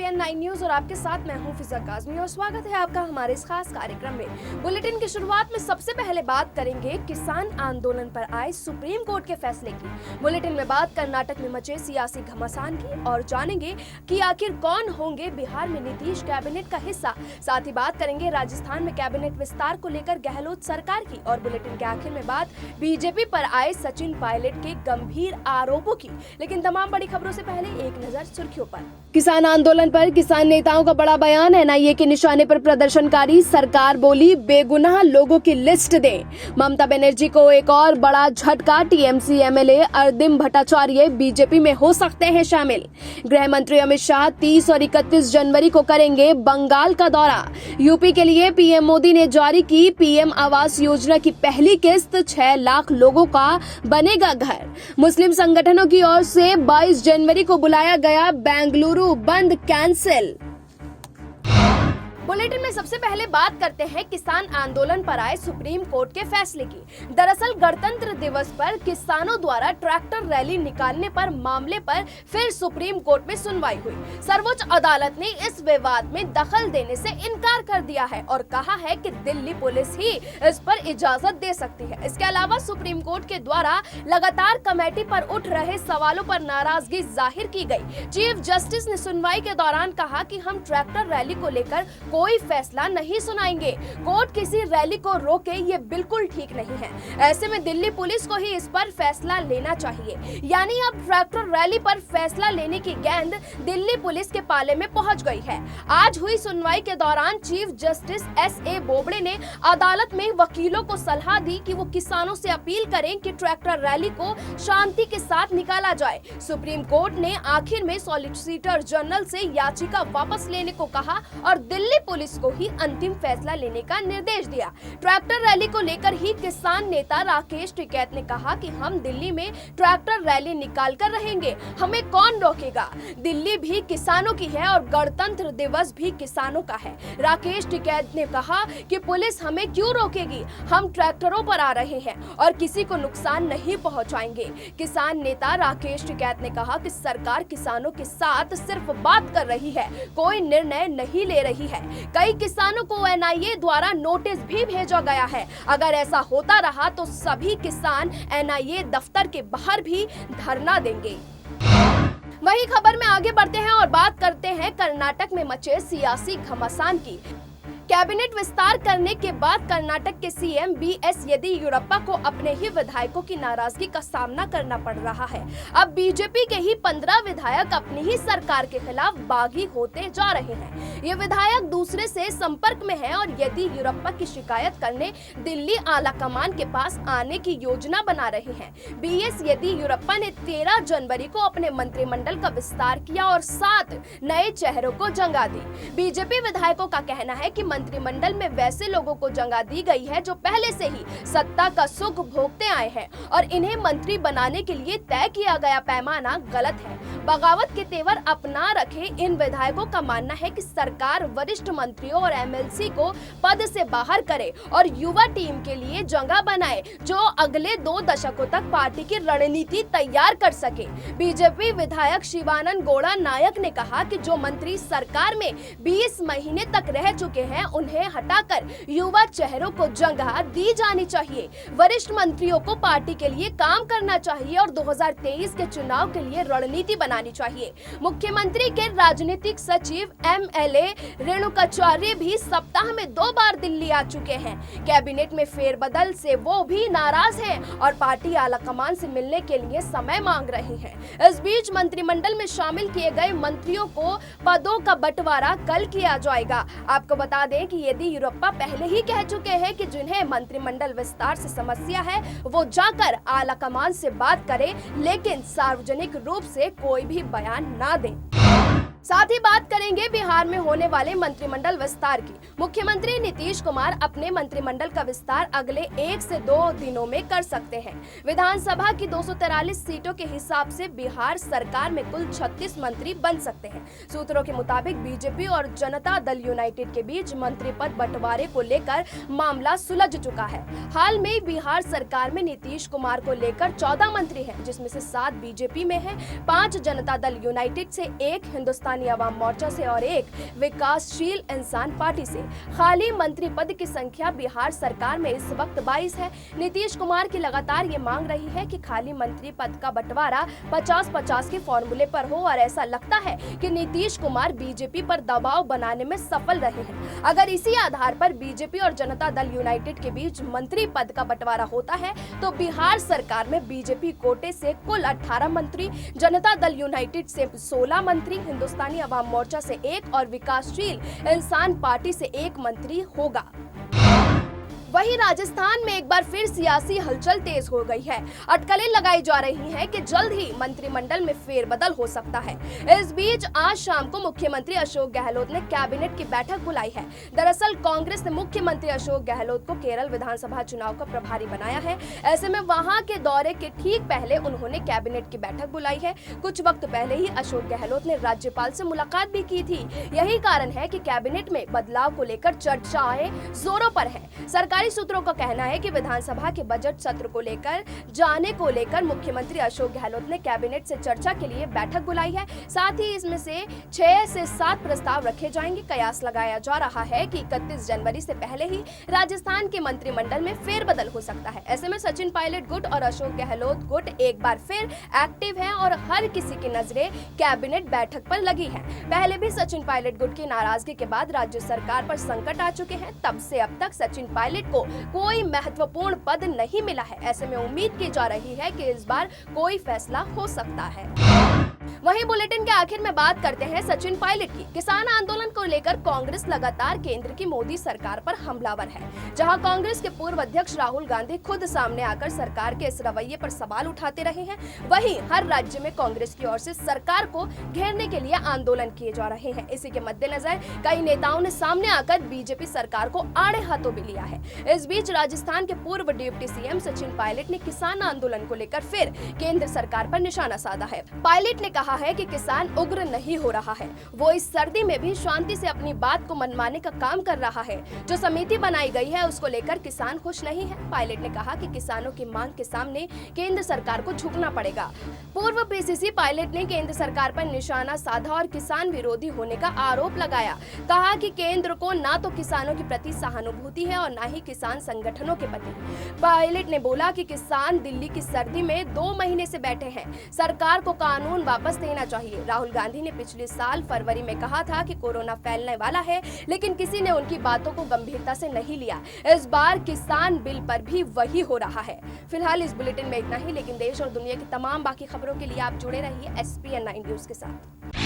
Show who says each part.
Speaker 1: KN 9 news और आपके साथ मैं हूं फिजा काज़मी और स्वागत है आपका हमारे इस खास कार्यक्रम में। बुलेटिन की शुरुआत में सबसे पहले बात करेंगे किसान आंदोलन पर आए सुप्रीम कोर्ट के फैसले की। बुलेटिन में बात कर्नाटक में मचे सियासी घमासान की और जानेंगे कि आखिर कौन होंगे बिहार में नीतीश कैबिनेट का हिस्सा। साथ ही बात करेंगे राजस्थान में कैबिनेट विस्तार को लेकर गहलोत सरकार की और बुलेटिन के आखिर में बात बीजेपी पर आए सचिन पायलट के गंभीर आरोपों की। लेकिन तमाम बड़ी खबरों से पहले एक नजर सुर्खियों पर। किसान आंदोलन पर किसान नेताओं का बड़ा बयान। एनआईए के निशाने पर प्रदर्शनकारी, सरकार बोली बेगुनाह लोगों की लिस्ट दे। ममता बनर्जी को एक और बड़ा झटका, टीएमसी एमएलए अर्दिम भट्टाचार्य बीजेपी में हो सकते हैं शामिल। गृह मंत्री अमित शाह 30 और 31 जनवरी को करेंगे बंगाल का दौरा। यूपी के लिए पीएम मोदी ने जारी की पीएम आवास योजना की पहली किस्त, 6 लाख लोगों का बनेगा घर। मुस्लिम संगठनों की ओर से 22 जनवरी को बुलाया गया बेंगलुरु बंद कैंसिल। बुलेटिन में सबसे पहले बात करते हैं किसान आंदोलन पर आए सुप्रीम कोर्ट के फैसले की। दरअसल गणतंत्र दिवस पर किसानों द्वारा ट्रैक्टर रैली निकालने पर मामले पर फिर सुप्रीम कोर्ट में सुनवाई हुई। सर्वोच्च अदालत ने इस विवाद में दखल देने से इनकार कर दिया है और कहा है कि दिल्ली पुलिस ही इस पर इजाजत दे सकती है। इसके अलावा सुप्रीम कोर्ट के द्वारा लगातार कमेटी पर उठ रहे सवालों पर नाराजगी जाहिर की गई। चीफ जस्टिस ने सुनवाई के दौरान कहा कि हम ट्रैक्टर रैली को लेकर कोई फैसला नहीं सुनाएंगे। कोर्ट किसी रैली को रोके ये बिल्कुल ठीक नहीं है। ऐसे में दिल्ली पुलिस को ही इस पर फैसला लेना चाहिए। यानी अब ट्रैक्टर रैली पर फैसला लेने की गेंद दिल्ली पुलिस के पाले में पहुंच गई है। आज हुई सुनवाई के दौरान चीफ जस्टिस एसए बोबड़े ने अदालत में वकीलों को सलाह दी कि वो किसानों से अपील करें कि ट्रैक्टर रैली को शांति के साथ निकाला जाए। सुप्रीम कोर्ट ने आखिर में सॉलिसिटर जनरल से याचिका वापस लेने को कहा और दिल्ली पुलिस को ही अंतिम फैसला लेने का निर्देश दिया। ट्रैक्टर रैली को लेकर ही किसान नेता राकेश टिकैत ने कहा कि हम दिल्ली में ट्रैक्टर रैली निकाल कर रहेंगे, हमें कौन रोकेगा। दिल्ली भी किसानों की है और गणतंत्र दिवस भी किसानों का है। राकेश टिकैत ने कहा कि पुलिस हमें क्यों रोकेगी, हम ट्रैक्टरों पर आ रहे हैं और किसी को नुकसान नहीं पहुंचाएंगे। किसान नेता राकेश टिकैत ने कहा कि सरकार किसानों के साथ सिर्फ बात कर रही है, कोई निर्णय नहीं ले रही है। कई किसानों को एनआईए द्वारा नोटिस भी भेजा गया है। अगर ऐसा होता रहा तो सभी किसान एनआईए दफ्तर के बाहर भी धरना देंगे। वही खबर में आगे बढ़ते हैं और बात करते हैं कर्नाटक में मचे सियासी घमासान की। कैबिनेट विस्तार करने के बाद कर्नाटक के सीएम बीएस येदियुरप्पा को अपने ही विधायकों की नाराजगी का सामना करना पड़ रहा है। अब बीजेपी के ही 15 विधायक अपनी ही सरकार के खिलाफ बागी होते जा रहे हैं। ये विधायक दूसरे से संपर्क में हैं और येदियुरप्पा की शिकायत करने दिल्ली आला कमान के पास आने की योजना बना रहे हैं। बीएस येदियुरप्पा ने 13 जनवरी को अपने मंत्रिमंडल का विस्तार किया और 7 नए चेहरों को जगह दी। बीजेपी विधायकों का कहना है कि मंत्रिमंडल में वैसे लोगों को जगह दी गई है जो पहले से ही सत्ता का सुख भोगते आए हैं और इन्हें मंत्री बनाने के लिए तय किया गया पैमाना गलत है। बगावत के तेवर अपना रखे इन विधायकों का मानना है कि सरकार वरिष्ठ मंत्रियों और एमएलसी को पद से बाहर करे और युवा टीम के लिए जगह बनाए जो अगले 2 दशकों तक पार्टी की रणनीति तैयार कर सके। बीजेपी विधायक शिवानंद गौड़ा नायक ने कहा कि जो मंत्री सरकार में 20 महीने तक रह चुके हैं उन्हें हटाकर युवा चेहरों को जगह दी जानी चाहिए। वरिष्ठ मंत्रियों को पार्टी के लिए काम करना चाहिए और 2023 के चुनाव के लिए रणनीति बनानी चाहिए। मुख्यमंत्री के राजनीतिक सचिव एमएलए रेणुकाचार्य भी सप्ताह में 2 बार दिल्ली आ चुके हैं। कैबिनेट में फेरबदल से वो भी नाराज हैं और पार्टी आलाकमान से मिलने के लिए समय मांग रहे हैं। इस बीच मंत्रिमंडल में शामिल किए गए मंत्रियों को पदों का बंटवारा कल किया जाएगा। आपको बता दें कि येदियुरप्पा पहले ही कह चुके हैं कि जिन्हें मंत्रिमंडल विस्तार से समस्या है वो जाकर आला कमान से बात करें, लेकिन सार्वजनिक रूप से कोई भी बयान ना दें। साथ ही बात करेंगे बिहार में होने वाले मंत्रिमंडल विस्तार की। मुख्यमंत्री नीतीश कुमार अपने मंत्रिमंडल का विस्तार अगले 1 से 2 दिनों में कर सकते हैं। विधानसभा की 243 सीटों के हिसाब से बिहार सरकार में कुल 36 मंत्री बन सकते हैं। सूत्रों के मुताबिक बीजेपी और जनता दल यूनाइटेड के बीच मंत्री पद बंटवारे को लेकर मामला सुलझ चुका है। हाल में बिहार सरकार में नीतीश कुमार को लेकर 14 मंत्री हैं, जिसमें से 7 बीजेपी में है, 5 जनता दल यूनाइटेड से, 1 हिंदुस्तानी हिंदुस्तानी अवाम मोर्चा से और एक विकासशील इंसान पार्टी से। खाली मंत्री पद की संख्या बिहार सरकार में इस वक्त 22 है। नीतीश कुमार की लगातार ये मांग रही है कि खाली मंत्री पद का बंटवारा 50-50 के फॉर्मूले पर हो और ऐसा लगता है कि नीतीश कुमार बीजेपी पर दबाव बनाने में सफल रहे हैं। अगर इसी आधार पर बीजेपी और जनता दल यूनाइटेड के बीच मंत्री पद का बंटवारा होता है तो बिहार सरकार में बीजेपी कोटे से कुल 18 मंत्री, जनता दल यूनाइटेड से 16 मंत्री, हिंदुस्तानी अवाम मोर्चा से 1 और विकासशील इंसान पार्टी से 1 मंत्री होगा। वहीं राजस्थान में एक बार फिर सियासी हलचल तेज हो गई है। अटकलें लगाई जा रही हैं कि जल्द ही मंत्रिमंडल में फेरबदल हो सकता है। इस बीच आज शाम को मुख्यमंत्री अशोक गहलोत ने कैबिनेट की बैठक बुलाई है। दरअसल कांग्रेस ने मुख्यमंत्री अशोक गहलोत को केरल विधानसभा चुनाव का प्रभारी बनाया है। ऐसे में वहां के दौरे के ठीक पहले उन्होंने कैबिनेट की बैठक बुलाई है। कुछ वक्त पहले ही अशोक गहलोत ने राज्यपाल से मुलाकात भी की थी। यही कारण है कि कैबिनेट में बदलाव को लेकर चर्चाएं जोरों पर है। सरकारी सूत्रों का कहना है कि विधानसभा के बजट सत्र को लेकर मुख्यमंत्री अशोक गहलोत ने कैबिनेट से चर्चा के लिए बैठक बुलाई है। साथ ही इसमें से 6 से 7 प्रस्ताव रखे जाएंगे। कयास लगाया जा रहा है कि 31 जनवरी से पहले ही राजस्थान के मंत्रिमंडल में फेरबदल हो सकता है। ऐसे में सचिन पायलट गुट और अशोक गहलोत गुट एक बार फिर एक्टिव है और हर किसी की नजरें कैबिनेट बैठक पर लगी है। पहले भी सचिन पायलट गुट की नाराजगी के बाद राज्य सरकार पर संकट आ चुके हैं। तब से अब तक सचिन पायलट को कोई महत्वपूर्ण पद नहीं मिला है। ऐसे में उम्मीद की जा रही है कि इस बार कोई फैसला हो सकता है। वहीं बुलेटिन के आखिर में बात करते हैं सचिन पायलट की। किसान आंदोलन को लेकर कांग्रेस लगातार केंद्र की मोदी सरकार पर हमलावर है। जहां कांग्रेस के पूर्व अध्यक्ष राहुल गांधी खुद सामने आकर सरकार के इस रवैये पर सवाल उठाते रहे हैं। वहीं हर राज्य में कांग्रेस की ओर से सरकार को घेरने के लिए आंदोलन किए जा रहे हैं। इसी के मद्देनजर कई नेताओं ने सामने आकर बीजेपी सरकार को आड़े हाथों भी लिया है। इस बीच राजस्थान के पूर्व डिप्टी सीएम सचिन पायलट ने किसान आंदोलन को लेकर फिर केंद्र सरकार पर निशाना साधा है। पायलट ने कहा है कि किसान उग्र नहीं हो रहा है, वो इस सर्दी में भी शांति से अपनी बात को मनवाने का काम कर रहा है। जो समिति बनाई गई है उसको लेकर किसान खुश नहीं है। पायलट ने कहा कि किसानों की मांग के सामने केंद्र सरकार को झुकना पड़ेगा। पूर्व पीसीसी पायलट ने केंद्र सरकार पर निशाना साधा और किसान विरोधी होने का आरोप लगाया। कहा कि केंद्र को ना तो किसानों के प्रति सहानुभूति है और ना ही किसान संगठनों के प्रति। पायलट ने बोला कि किसान दिल्ली की सर्दी में 2 महीने से बैठे हैं, सरकार को कानून वापस देना चाहिए। राहुल गांधी ने पिछले साल फरवरी में कहा था कि कोरोना फैलने वाला है, लेकिन किसी ने उनकी बातों को गंभीरता से नहीं लिया। इस बार किसान बिल पर भी वही हो रहा है। फिलहाल इस बुलेटिन में इतना ही, लेकिन देश और दुनिया की तमाम बाकी खबरों के लिए आप जुड़े रहिए SPN9 न्यूज के साथ।